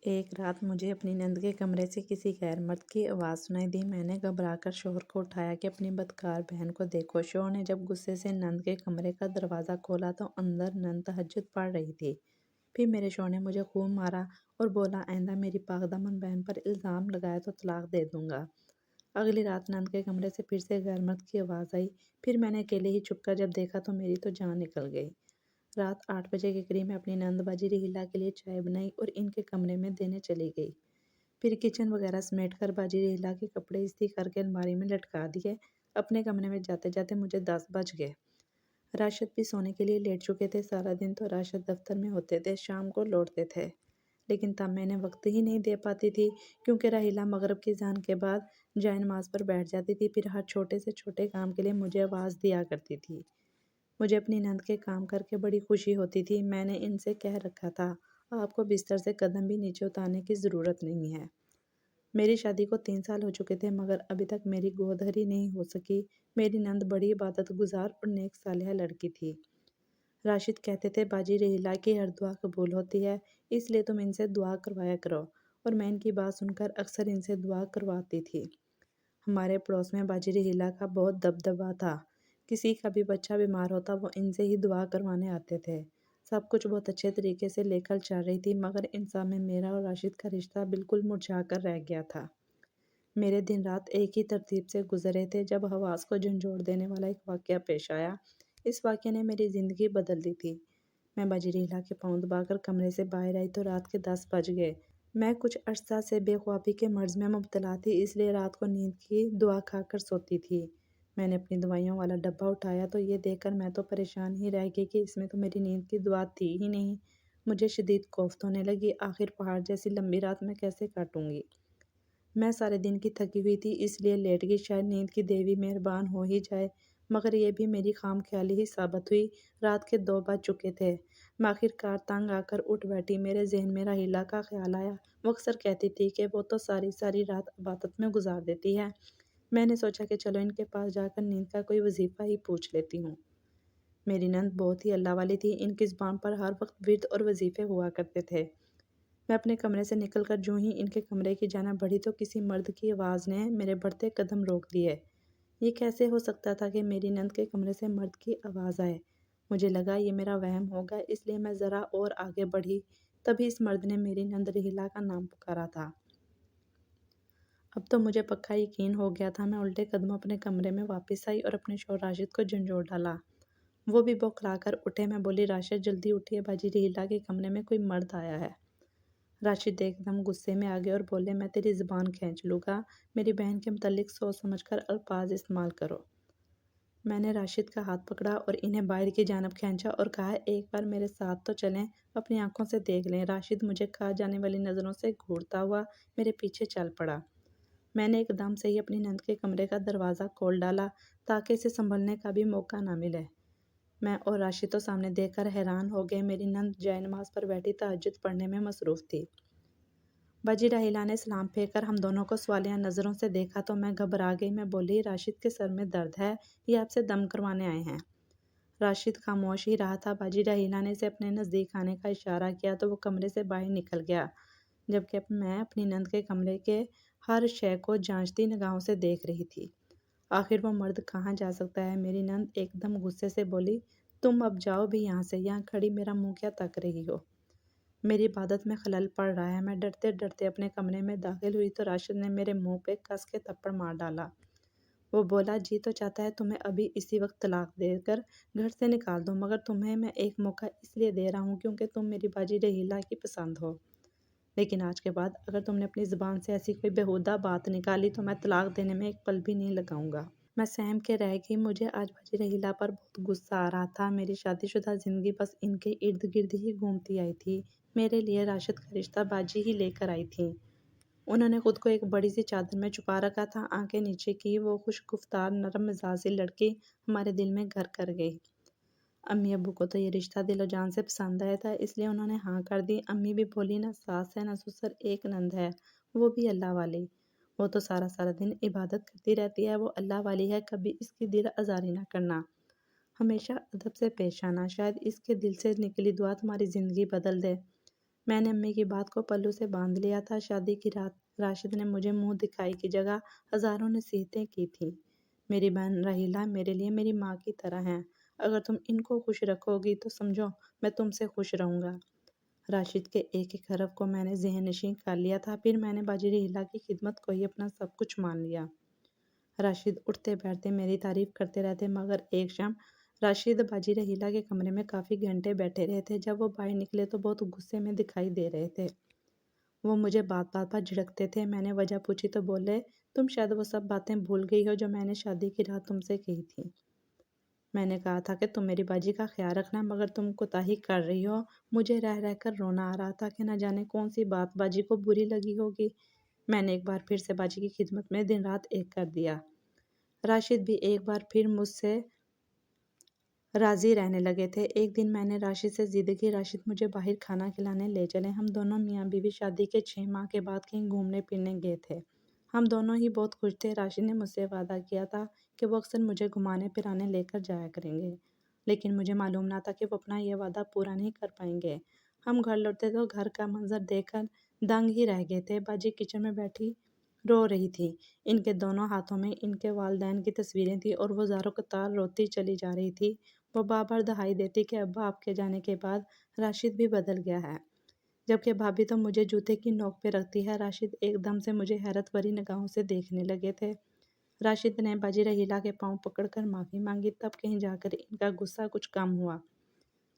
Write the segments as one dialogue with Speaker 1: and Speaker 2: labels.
Speaker 1: ایک رات مجھے اپنی نند کے کمرے سے کسی غیر مرد کی آواز سنائی دی۔ میں نے گھبرا کر شوہر کو اٹھایا کہ اپنی بدکار بہن کو دیکھو۔ شوہر نے جب غصے سے نند کے کمرے کا دروازہ کھولا تو اندر نند تہجد پڑھ رہی تھی۔ پھر میرے شوہر نے مجھے خوب مارا اور بولا، آئندہ میری پاک دامن بہن پر الزام لگایا تو طلاق دے دوں گا۔ اگلی رات نند کے کمرے سے پھر سے غیر مرد کی آواز آئی۔ پھر میں نے اکیلے ہی چھپ کر جب دیکھا تو میری تو جان نکل گئی۔ رات 8 بجے کے قریب میں اپنی نند باجی رحیلہ کے لیے چائے بنائی اور ان کے کمرے میں دینے چلی گئی۔ پھر کچن وغیرہ سمیٹ کر باجی رحیلہ کے کپڑے استری کر کے الماری میں لٹکا دیے۔ اپنے کمرے میں جاتے جاتے مجھے 10 بج گئے۔ راشد بھی سونے کے لیے لیٹ چکے تھے۔ سارا دن تو راشد دفتر میں ہوتے تھے، شام کو لوٹتے تھے، لیکن تب میں نے وقت ہی نہیں دے پاتی تھی کیونکہ رحیلہ مغرب کی اذان کے بعد جائے نماز پر بیٹھ جاتی تھی۔ پھر ہر چھوٹے سے چھوٹے کام کے لیے مجھے آواز دیا کرتی تھی۔ مجھے اپنی نند کے کام کر کے بڑی خوشی ہوتی تھی۔ میں نے ان سے کہہ رکھا تھا، آپ کو بستر سے قدم بھی نیچے اتارنے کی ضرورت نہیں ہے۔ میری شادی کو 3 سال ہو چکے تھے مگر ابھی تک میری گود ہری نہیں ہو سکی۔ میری نند بڑی عبادت گزار اور نیک صالحہ لڑکی تھی۔ راشد کہتے تھے، باجی رحیلہ کی ہر دعا قبول ہوتی ہے، اس لیے تم ان سے دعا کروایا کرو، اور میں ان کی بات سن کر اکثر ان سے دعا کرواتی تھی۔ ہمارے پڑوس میں باجی رحیلہ کا بہت دبدبہ تھا۔ کسی کا بھی بچہ بیمار ہوتا وہ ان سے ہی دعا کروانے آتے تھے۔ سب کچھ بہت اچھے طریقے سے لے کر چل رہی تھی مگر ان سب میں میرا اور راشد کا رشتہ بالکل مرجھا کر رہ گیا تھا۔ میرے دن رات ایک ہی ترتیب سے گزرے تھے جب حواس کو جھنجھوڑ دینے والا ایک واقعہ پیش آیا۔ اس واقعے نے میری زندگی بدل دی تھی۔ میں باجی رحیلہ کے پاؤں دبا کر کمرے سے باہر آئی تو رات کے 10 بج گئے۔ میں کچھ عرصہ سے بے خوابی کے مرض میں مبتلا تھی، اس لیے رات کو نیند کی دعا کھا کر سوتی تھی۔ میں نے اپنی دوائیوں والا ڈبہ اٹھایا تو یہ دیکھ کر میں تو پریشان ہی رہ گئی کہ اس میں تو میری نیند کی دعا تھی ہی نہیں۔ مجھے شدید کوفت ہونے لگی، آخر پہاڑ جیسی لمبی رات میں کیسے کاٹوں گی۔ میں سارے دن کی تھکی ہوئی تھی اس لیے لیٹ گئی، شاید نیند کی دیوی مہربان ہو ہی جائے، مگر یہ بھی میری خام خیالی ہی ثابت ہوئی۔ رات کے 2 بج چکے تھے۔ میں آخر کار تنگ آ کر اٹھ بیٹھی۔ میرے ذہن میں رحیلہ کا خیال آیا۔ وہ اکثر کہتی تھی کہ وہ تو ساری ساری رات عبادت میں گزار دیتی ہے۔ میں نے سوچا کہ چلو ان کے پاس جا کر نیند کا کوئی وظیفہ ہی پوچھ لیتی ہوں۔ میری نند بہت ہی اللہ والی تھی، ان کی زبان پر ہر وقت ورد اور وظیفے ہوا کرتے تھے۔ میں اپنے کمرے سے نکل کر جوں ہی ان کے کمرے کی جانب بڑھی تو کسی مرد کی آواز نے میرے بڑھتے قدم روک دیے۔ یہ کیسے ہو سکتا تھا کہ میری نند کے کمرے سے مرد کی آواز آئے؟ مجھے لگا یہ میرا وہم ہوگا، اس لیے میں ذرا اور آگے بڑھی۔ تبھی اس مرد نے میری نند رحیلہ کا نام پکارا تھا۔ اب تو مجھے پکا یقین ہو گیا تھا۔ میں الٹے قدموں اپنے کمرے میں واپس آئی اور اپنے شوہر راشد کو جھنجھوڑ ڈالا۔ وہ بھی بوکھلا کر اٹھے۔ میں بولی، راشد جلدی اٹھیے، باجی رحیلہ کے کمرے میں کوئی مرد آیا ہے۔ راشد ایک دم غصے میں آ گئے اور بولے، میں تیری زبان کھینچ لوں گا، میری بہن کے متعلق سوچ سمجھ کر الفاظ استعمال کرو۔ میں نے راشد کا ہاتھ پکڑا اور انہیں باہر کی جانب کھینچا اور کہا، ایک بار میرے ساتھ تو چلیں، اپنی آنکھوں سے دیکھ لیں۔ راشد مجھے کھا جانے والی نظروں سے گھورتا ہوا میرے پیچھے چل پڑا۔ میں نے ایک دم سے ہی اپنی نند کے کمرے کا دروازہ کھول ڈالا تاکہ اسے سنبھلنے کا بھی موقع نہ ملے۔ میں اور راشد تو سامنے دیکھ کر حیران ہو گئے۔ میری نند جائے نماز پر بیٹھی تہجد پڑھنے میں مصروف تھی۔ باجی رحیلہ نے سلام پھیر کر ہم دونوں کو سوالیہ نظروں سے دیکھا تو میں گھبرا گئی۔ میں بولی، راشد کے سر میں درد ہے، یہ آپ سے دم کروانے آئے ہیں۔ راشد خاموش ہی رہا تھا۔ باجی رحیلہ نے اسے اپنے نزدیک آنے کا اشارہ کیا تو وہ کمرے سے باہر نکل گیا، جبکہ میں اپنی نند کے کمرے کے ہر شے کو جانچتی نگاہوں سے دیکھ رہی تھی۔ آخر وہ مرد کہاں جا سکتا ہے؟ میری نند ایک دم غصے سے بولی، تم اب جاؤ بھی یہاں سے، یہاں کھڑی میرا منہ کیا تک رہی ہو؟ میری عبادت میں خلل پڑ رہا ہے۔ میں ڈرتے ڈرتے اپنے کمرے میں داخل ہوئی تو راشد نے میرے منہ پہ کس کے تھپڑ مار ڈالا۔ وہ بولا، جی تو چاہتا ہے تمہیں ابھی اسی وقت طلاق دے کر گھر سے نکال دوں، مگر تمہیں میں ایک موقع اس لیے دے رہا ہوں کیونکہ تم میری باجی رحیلہ کی پسند ہو، لیکن آج کے بعد اگر تم نے اپنی زبان سے ایسی کوئی بیہودہ بات نکالی تو میں طلاق دینے میں ایک پل بھی نہیں لگاؤں گا۔ میں سہم کے رہ گئی۔ مجھے آج باجی رحیلہ پر بہت غصہ آ رہا تھا۔ میری شادی شدہ زندگی بس ان کے ارد گرد ہی گھومتی آئی تھی۔ میرے لیے راشد کا رشتہ باجی ہی لے کر آئی تھیں۔ انہوں نے خود کو ایک بڑی سی چادر میں چھپا رکھا تھا۔ آنکھیں نیچے کی وہ خوش گفتار نرم مزاجی لڑکی ہمارے دل میں گھر کر گئی۔ امی ابو کو تو یہ رشتہ دل و جان سے پسند آیا تھا، اس لیے انہوں نے ہاں کر دی۔ امی بھی بولی، نہ ساس ہے نہ سسر، ایک نند ہے، وہ بھی اللہ والی، وہ تو سارا سارا دن عبادت کرتی رہتی ہے، وہ اللہ والی ہے، کبھی اس کی دل آزاری نہ کرنا، ہمیشہ ادب سے پیش آنا، شاید اس کے دل سے نکلی دعا تمہاری زندگی بدل دے۔ میں نے امی کی بات کو پلو سے باندھ لیا تھا۔ شادی کی رات راشد نے مجھے منہ دکھائی کی جگہ ہزاروں نصیحتیں کی تھیں۔ میری بہن راحیلہ میرے لیے میری ماں کی طرح ہیں۔ اگر تم ان کو خوش رکھو گی تو سمجھو میں تم سے خوش رہوں گا۔ راشد کے ایک ایک حرف کو میں نے ذہن نشین کر لیا تھا۔ پھر میں نے باجی راحیلہ کی خدمت کو ہی اپنا سب کچھ مان لیا۔ راشد اٹھتے بیٹھتے میری تعریف کرتے رہتے، مگر ایک شام راشد باجی راحیلہ کے کمرے میں کافی گھنٹے بیٹھے رہے تھے۔ جب وہ باہر نکلے تو بہت غصے میں دکھائی دے رہے تھے۔ وہ مجھے بات بات پر جھڑکتے تھے۔ میں نے وجہ پوچھی تو بولے، تم شاید وہ سب باتیں بھول گئی ہو جو میں نے شادی کی رات تم سے کہی تھی۔ میں نے کہا تھا کہ تم میری باجی کا خیال رکھنا، مگر تم کوتاہی کر رہی ہو۔ مجھے رہ رہ کر رونا آ رہا تھا کہ نہ جانے کون سی بات باجی کو بری لگی ہوگی۔ میں نے ایک بار پھر سے باجی کی خدمت میں دن رات ایک کر دیا۔ راشد بھی ایک بار پھر مجھ سے راضی رہنے لگے تھے۔ ایک دن میں نے راشد سے ضد کی، راشد مجھے باہر کھانا کھلانے لے چلیں۔ ہم دونوں میاں بیوی شادی کے 6 ماہ کے بعد کہیں گھومنے پھرنے گئے تھے۔ ہم دونوں ہی بہت خوش تھے۔ راشد نے مجھ سے وعدہ کیا تھا کہ وہ اکثر مجھے گھمانے پھرانے لے کر جایا کریں گے، لیکن مجھے معلوم نہ تھا کہ وہ اپنا یہ وعدہ پورا نہیں کر پائیں گے۔ ہم گھر لوٹے تو گھر کا منظر دیکھ کر دنگ ہی رہ گئے تھے۔ باجی کچن میں بیٹھی رو رہی تھی۔ ان کے دونوں ہاتھوں میں ان کے والدین کی تصویریں تھیں اور وہ زاروں قطار روتی چلی جا رہی تھی۔ وہ بار بار دہائی دیتی کہ ابا آپ کے جانے کے بعد راشد بھی بدل گیا ہے، جبکہ بھابھی تو مجھے جوتے کی نوک پہ رکھتی ہے۔ راشد ایک دم سے مجھے حیرت بھری نگاہوں سے دیکھنے لگے تھے۔ راشد نے باجی راحیلہ کے پاؤں پکڑ کر معافی مانگی، تب کہیں جا کر ان کا غصہ کچھ کم ہوا۔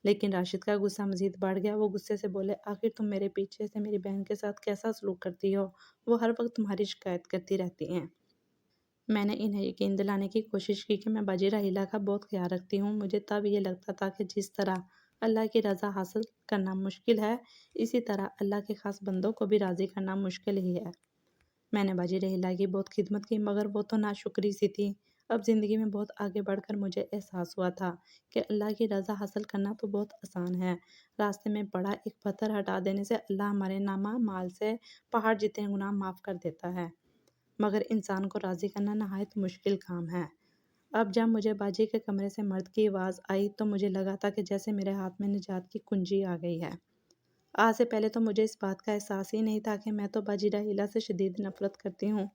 Speaker 1: لیکن راشد کا غصہ مزید بڑھ گیا۔ وہ غصے سے بولے، آخر تم میرے پیچھے سے میری بہن کے ساتھ کیسا سلوک کرتی ہو؟ وہ ہر وقت تمہاری شکایت کرتی رہتی ہیں۔ میں نے انہیں یقین دلانے کی کوشش کی کہ میں باجی راحیلہ کا بہت خیال رکھتی ہوں۔ مجھے تب یہ لگتا تھا کہ جس طرح اللہ کی رضا حاصل کرنا مشکل ہے، اسی طرح اللہ کے خاص بندوں کو بھی راضی کرنا مشکل ہی ہے۔ میں نے باجی راحیلہ کی بہت خدمت کی، مگر وہ تو ناشکری سی تھی۔ اب زندگی میں بہت آگے بڑھ کر مجھے احساس ہوا تھا کہ اللہ کی رضا حاصل کرنا تو بہت آسان ہے۔ راستے میں پڑا ایک پتھر ہٹا دینے سے اللہ ہمارے نامہ مال سے پہاڑ جتنے گناہ معاف کر دیتا ہے، مگر انسان کو راضی کرنا نہایت مشکل کام ہے۔ اب جب مجھے باجی کے کمرے سے مرد کی آواز آئی تو مجھے لگا تھا کہ جیسے میرے ہاتھ میں نجات کی کنجی آ گئی ہے۔ آج سے پہلے تو مجھے اس بات کا احساس ہی نہیں تھا کہ میں تو باجی راحیلہ سے شدید نفرت کرتی ہوں۔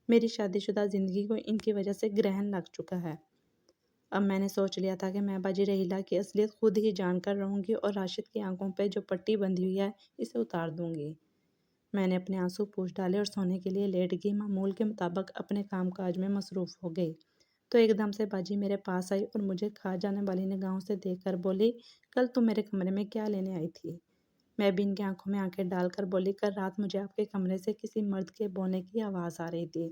Speaker 1: میری شادی شدہ زندگی کو ان کی وجہ سے گرہن لگ چکا ہے۔ اب میں نے سوچ لیا تھا کہ میں باجی راحیلہ کی اصلیت خود ہی جان کر رہوں گی اور راشد کی آنکھوں پہ جو پٹی بندھی ہوئی ہے اسے اتار دوں گی۔ میں نے اپنے آنسو پوچھ ڈالے اور سونے کے لیے لیٹ گئی۔ معمول کے مطابق اپنے کام کاج میں مصروف ہو گئی تو ایک دم سے باجی میرے پاس آئی اور مجھے کھا جانے والی نگاہوں سے دیکھ کر بولی، کل تم میرے کمرے میں کیا لینے آئی تھی؟ میں بھی ان کی آنکھوں میں آنکھیں ڈال کر بولی، کل رات مجھے آپ کے کمرے سے کسی مرد کے بولنے کی آواز آ رہی تھی۔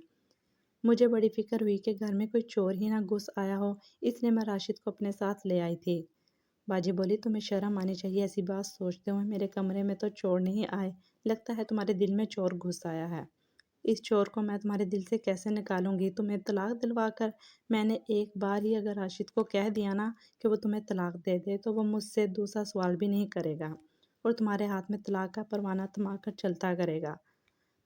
Speaker 1: مجھے بڑی فکر ہوئی کہ گھر میں کوئی چور ہی نہ گھس آیا ہو، اس لیے میں راشد کو اپنے ساتھ لے آئی تھی۔ باجی بولی، تمہیں شرم آنی چاہیے ایسی بات سوچتے ہوئے، میرے کمرے میں تو چور نہیں آئے، لگتا ہے تمہارے دل میں چور گھس آیا ہے۔ اس چور کو میں تمہارے دل سے کیسے نکالوں گی؟ تمہیں طلاق دلوا کر؟ میں نے ایک بار ہی اگر راشد کو کہہ دیا نا کہ وہ تمہیں طلاق دے دے تو وہ مجھ سے دوسرا سوال بھی نہیں کرے گا اور تمہارے ہاتھ میں طلاق کا پروانہ تھما کر چلتا کرے گا۔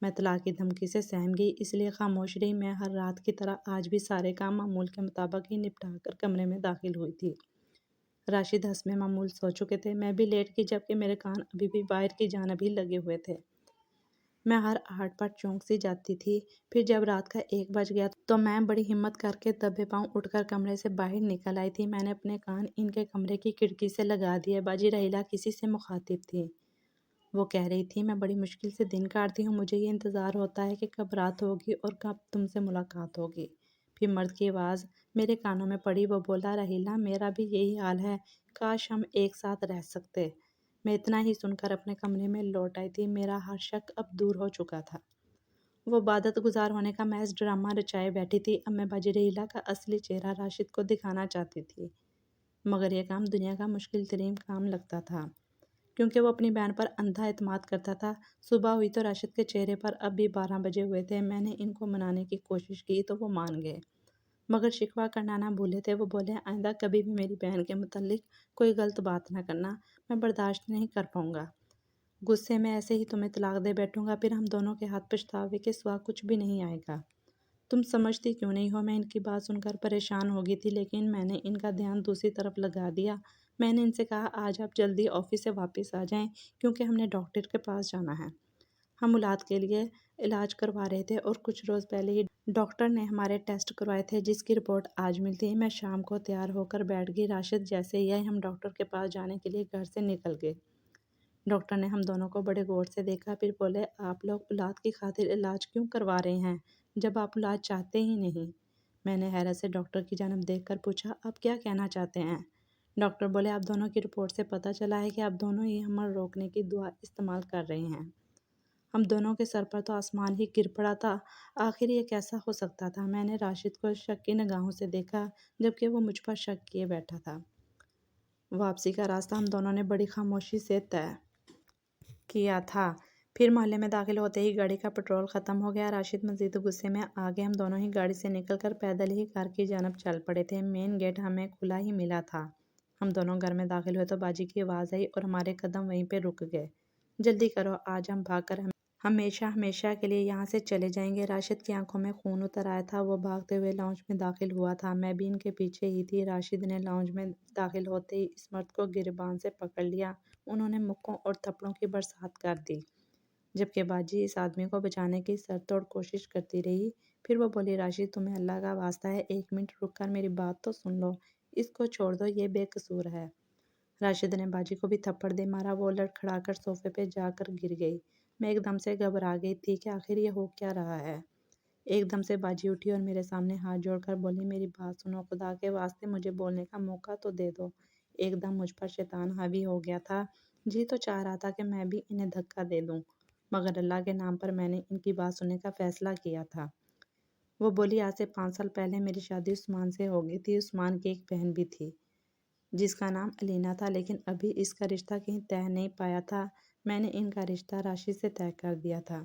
Speaker 1: میں طلاق کی دھمکی سے سہم گئی، اس لیے خاموش رہی۔ میں ہر رات کی طرح آج بھی سارے کام معمول کے مطابق ہی نپٹا کر کمرے میں داخل ہوئی تھی۔ راشد حسب معمول سو چکے تھے۔ میں بھی لیٹ گئی، جبکہ میرے کان ابھی بھی باہر کی جانب ہی لگے ہوئے تھے۔ میں ہر آہٹ پر چونک سی جاتی تھی۔ پھر جب رات کا 1 بج گیا تو میں بڑی ہمت کر کے دبے پاؤں اٹھ کر کمرے سے باہر نکل آئی تھی۔ میں نے اپنے کان ان کے کمرے کی کھڑکی سے لگا دیے۔ باجی راحیلہ کسی سے مخاطب تھی۔ وہ کہہ رہی تھی، میں بڑی مشکل سے دن کاٹتی ہوں، مجھے یہ انتظار ہوتا ہے کہ کب رات ہوگی اور کب تم سے ملاقات ہوگی۔ پھر مرد کی آواز میرے کانوں میں پڑی۔ وہ بولا، راحیلہ میرا بھی یہی حال ہے، کاش ہم ایک ساتھ رہ سکتے۔ میں اتنا ہی سن کر اپنے کمرے میں لوٹ آئی تھی۔ میرا ہر شک اب دور ہو چکا تھا۔ وہ عبادت گزار ہونے کا محض ڈرامہ رچائے بیٹھی تھی۔ اب میں باجی راحیلہ کا اصلی چہرہ راشد کو دکھانا چاہتی تھی، مگر یہ کام دنیا کا مشکل ترین کام لگتا تھا، کیونکہ وہ اپنی بہن پر اندھا اعتماد کرتا تھا۔ صبح ہوئی تو راشد کے چہرے پر اب بھی 12 بجے ہوئے تھے۔ میں نے ان کو منانے کی کوشش کی تو وہ مان گئے، مگر شکوہ کرنا نہ بھولے تھے۔ وہ بولے، آئندہ کبھی بھی میری بہن کے متعلق کوئی غلط بات نہ کرنا، میں برداشت نہیں کر پاؤں گا۔ غصے میں ایسے ہی تمہیں طلاق دے بیٹھوں گا، پھر ہم دونوں کے ہاتھ پچھتاوے کے سوا کچھ بھی نہیں آئے گا۔ تم سمجھتی کیوں نہیں ہو؟ میں ان کی بات سن کر پریشان ہو گئی تھی، لیکن میں نے ان کا دھیان دوسری طرف لگا دیا۔ میں نے ان سے کہا آج آپ جلدی آفس سے واپس آ جائیں کیونکہ ہم نے ڈاکٹر کے پاس جانا ہے۔ ہم اولاد کے لیے علاج کروا رہے تھے اور کچھ روز پہلے ہی ڈاکٹر نے ہمارے ٹیسٹ کروائے تھے جس کی رپورٹ آج ملتی۔ میں شام کو تیار ہو کر بیٹھ گئی۔ راشد جیسے ہی آئے ہم ڈاکٹر کے پاس جانے کے لیے گھر سے نکل گئے۔ ڈاکٹر نے ہم دونوں کو بڑے غور سے دیکھا، پھر بولے آپ لوگ اولاد کی خاطر علاج کیوں کروا رہے ہیں جب آپ اولاد چاہتے ہی نہیں؟ میں نے حیرت سے ڈاکٹر کی جانب دیکھ کر پوچھا آپ کیا کہنا چاہتے ہیں؟ ڈاکٹر بولے آپ دونوں کی رپورٹ سے پتہ چلا ہے کہ آپ دونوں ہی حمل روکنے کی دوا استعمال کر رہے ہیں۔ ہم دونوں کے سر پر تو آسمان ہی گر پڑا تھا۔ آخر یہ کیسا ہو سکتا تھا؟ میں نے راشد کو شک کی نگاہوں سے دیکھا جبکہ وہ مجھ پر شک کیے بیٹھا تھا۔ واپسی کا راستہ ہم دونوں نے بڑی خاموشی سے طے کیا تھا۔ پھر محلے میں داخل ہوتے ہی گاڑی کا پٹرول ختم ہو گیا۔ راشد مزید غصے میں آ گئے۔ ہم دونوں ہی گاڑی سے نکل کر پیدل ہی گھر کی جانب چل پڑے تھے۔ مین گیٹ ہمیں کھلا ہی ملا تھا۔ ہم دونوں گھر میں داخل ہوئے تو باجی کی آواز آئی اور ہمارے قدم وہیں پہ رک گئے۔ جلدی کرو، آج ہم بھاگ کر ہمیشہ ہمیشہ کے لیے یہاں سے چلے جائیں گے۔ راشد کی آنکھوں میں خون اتر آیا تھا۔ وہ بھاگتے ہوئے لاؤنج میں داخل ہوا تھا۔ میں بھی ان کے پیچھے ہی تھی۔ راشد نے لاؤنج میں داخل ہوتے ہی اس مرد کو گریبان سے پکڑ لیا۔ انہوں نے مکوں اور تھپڑوں کی برسات کر دی جبکہ باجی اس آدمی کو بچانے کی سر توڑ کوشش کرتی رہی۔ پھر وہ بولی راشد تمہیں اللہ کا واسطہ ہے ایک منٹ رک کر میری بات تو سن لو، اس کو چھوڑ دو، یہ بے قصور ہے۔ راشد نے باجی کو بھی تھپڑ دے مارا۔ وہ لڑکھڑا کر صوفے پہ جا کر گر گئی۔ میں ایک دم سے گھبرا گئی تھی کہ آخر یہ ہو کیا رہا ہے۔ ایک دم سے باجی اٹھی اور میرے سامنے ہاتھ جوڑ کر بولی میری بات سنو، خدا کے واسطے مجھے بولنے کا موقع تو دے دو۔ ایک دم مجھ پر شیطان حاوی ہو گیا تھا۔ جی تو چاہ رہا تھا کہ میں بھی انہیں دھکا دے دوں، مگر اللہ کے نام پر میں نے ان کی بات سننے کا فیصلہ کیا تھا۔ وہ بولی آج سے 5 سال پہلے میری شادی عثمان سے ہو گئی تھی۔ عثمان کی ایک بہن بھی تھی جس کا نام علینا تھا، لیکن ابھی اس کا رشتہ کہیں طے نہیں پایا تھا۔ میں نے ان کا رشتہ راشد سے طے کر دیا تھا۔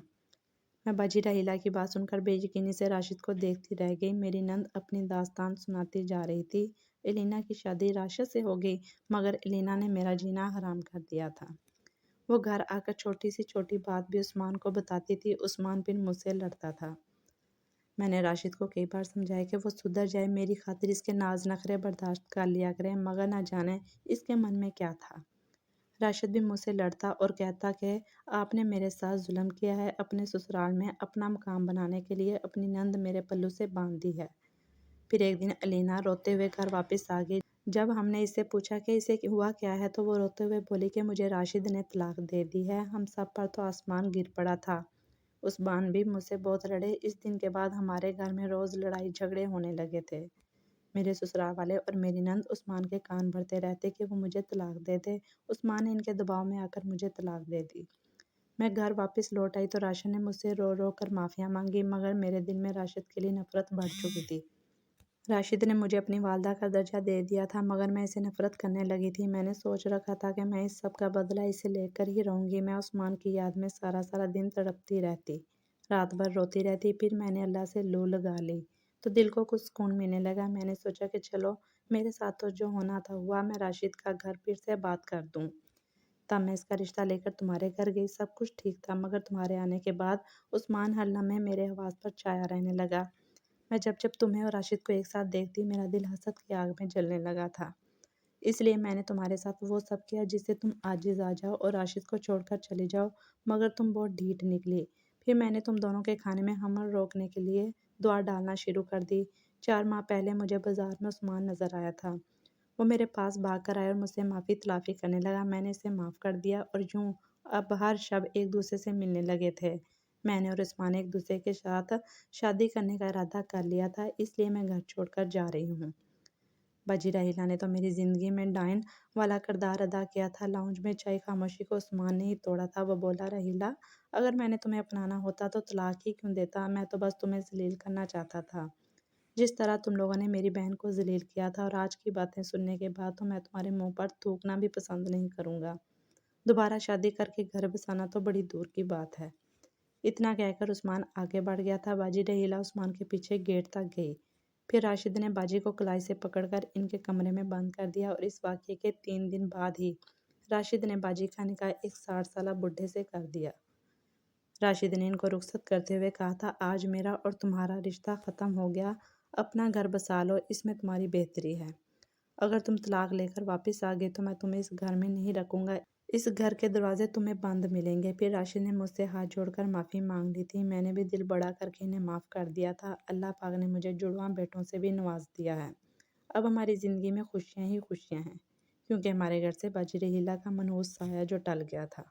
Speaker 1: میں باجی رحیلہ کی بات سن کر بے یقینی سے راشد کو دیکھتی رہ گئی۔ میری نند اپنی داستان سناتی جا رہی تھی۔ علینا کی شادی راشد سے ہو گئی، مگر علینا نے میرا جینا حرام کر دیا تھا۔ وہ گھر آ کر چھوٹی سی چھوٹی بات بھی عثمان کو بتاتی تھی۔ عثمان پھر مجھ سے لڑتا تھا۔ میں نے راشد کو کئی بار سمجھایا کہ وہ سدھر جائے، میری خاطر اس کے ناز نخرے برداشت کر لیا کرے، مگر نہ جانے اس کے من میں کیا تھا۔ راشد بھی مجھ سے لڑتا اور کہتا کہ آپ نے میرے ساتھ ظلم کیا ہے، اپنے سسرال میں اپنا مقام بنانے کے لیے اپنی نند میرے پلو سے باندھ دی ہے۔ پھر ایک دن علینا روتے ہوئے گھر واپس آ گئی۔ جب ہم نے اس سے پوچھا کہ اسے ہوا کیا ہے تو وہ روتے ہوئے بولی کہ مجھے راشد نے طلاق دے دی ہے۔ ہم سب پر تو آسمان گر پڑا تھا۔ عثمان بھی مجھ سے بہت لڑے۔ اس دن کے بعد ہمارے گھر میں روز لڑائی جھگڑے ہونے لگے تھے۔ میرے سسرال والے اور میری نند عثمان کے کان بھرتے رہتے کہ وہ مجھے طلاق دے دے۔ عثمان نے ان کے دباؤ میں آ کر مجھے طلاق دے دی۔ میں گھر واپس لوٹ آئی تو راشد نے مجھ سے رو رو کر معافیاں مانگی، مگر میرے دل میں راشد کے لیے نفرت بڑھ چکی تھی۔ راشد نے مجھے اپنی والدہ کا درجہ دے دیا تھا، مگر میں اسے نفرت کرنے لگی تھی۔ میں نے سوچ رکھا تھا کہ میں اس سب کا بدلہ اسے لے کر ہی رہوں گی۔ میں عثمان کی یاد میں سارا دن تڑپتی رہتی، رات بھر روتی رہتی۔ پھر میں نے اللہ سے لو لگا لی تو دل کو کچھ سکون ملنے لگا۔ میں نے سوچا کہ چلو میرے ساتھ تو جو ہونا تھا ہوا، میں راشد کا گھر پھر سے بات کر دوں۔ تب میں اس کا رشتہ لے کر تمہارے گھر گئی۔ سب کچھ ٹھیک تھا، مگر تمہارے آنے کے بعد عثمان ہر لمحے میرے حواس پر چھایا رہنے لگا۔ میں جب تمہیں اور راشد کو ایک ساتھ دیکھتی میرا دل حسد کی آگ میں جلنے لگا تھا۔ اس لیے میں نے تمہارے ساتھ وہ سب کیا جس سے تم عاجز آ جاؤ اور راشد کو چھوڑ کر چلی جاؤ، مگر تم بہت ڈھیٹ نکلی۔ پھر میں نے تم دونوں کے کھانے میں حمل روکنے کے لیے دوا ڈالنا شروع کر دی۔ 4 ماہ پہلے مجھے بازار میں عثمان نظر آیا تھا۔ وہ میرے پاس بھاگ کر آیا اور مجھ سے معافی تلافی کرنے لگا۔ میں نے اسے معاف کر دیا اور یوں اب ہر شب ایک دوسرے سے ملنے لگے تھے۔ میں نے اور عثمان نے ایک دوسرے کے ساتھ شادی کرنے کا ارادہ کر لیا تھا، اس لیے میں گھر چھوڑ کر جا رہی ہوں۔ باجی رحیلہ نے تو میری زندگی میں ڈائن والا کردار ادا کیا تھا۔ لاؤنج میں چھائی خاموشی کو عثمان نے ہی توڑا تھا۔ وہ بولا رحیلہ اگر میں نے تمہیں اپنانا ہوتا تو طلاق ہی کیوں دیتا؟ میں تو بس تمہیں ذلیل کرنا چاہتا تھا، جس طرح تم لوگوں نے میری بہن کو ذلیل کیا تھا، اور آج کی باتیں سننے کے بعد تو میں تمہارے منہ پر تھوکنا بھی پسند نہیں کروں گا۔ دوبارہ شادی کر کے گھر بسانا تو بڑی دور کی بات ہے۔ اتنا کہہ کر عثمان آگے بڑھ گیا تھا۔ باجی رحیلہ عثمان کے پیچھے گیٹ تک گئی۔ پھر راشد نے باجی کو کلائی سے پکڑ کر ان کے کمرے میں بند کر دیا، اور اس واقعے کے 3 دن بعد ہی راشد نے باجی کا نکاح ایک 60 سالہ بڈھے سے کر دیا۔ راشد نے ان کو رخصت کرتے ہوئے کہا تھا آج میرا اور تمہارا رشتہ ختم ہو گیا، اپنا گھر بسا لو، اس میں تمہاری بہتری ہے۔ اگر تم طلاق لے کر واپس آ گئے تو میں تمہیں اس گھر میں نہیں رکھوں گا، اس گھر کے دروازے تمہیں بند ملیں گے۔ پھر راشد نے مجھ سے ہاتھ جوڑ کر معافی مانگ لی تھی۔ میں نے بھی دل بڑا کر کے انہیں معاف کر دیا تھا۔ اللہ پاک نے مجھے جڑواں بیٹوں سے بھی نواز دیا ہے۔ اب ہماری زندگی میں خوشیاں ہی خوشیاں ہیں، کیونکہ ہمارے گھر سے باجی رحیلہ کا منحوس سایہ جو ٹل گیا تھا۔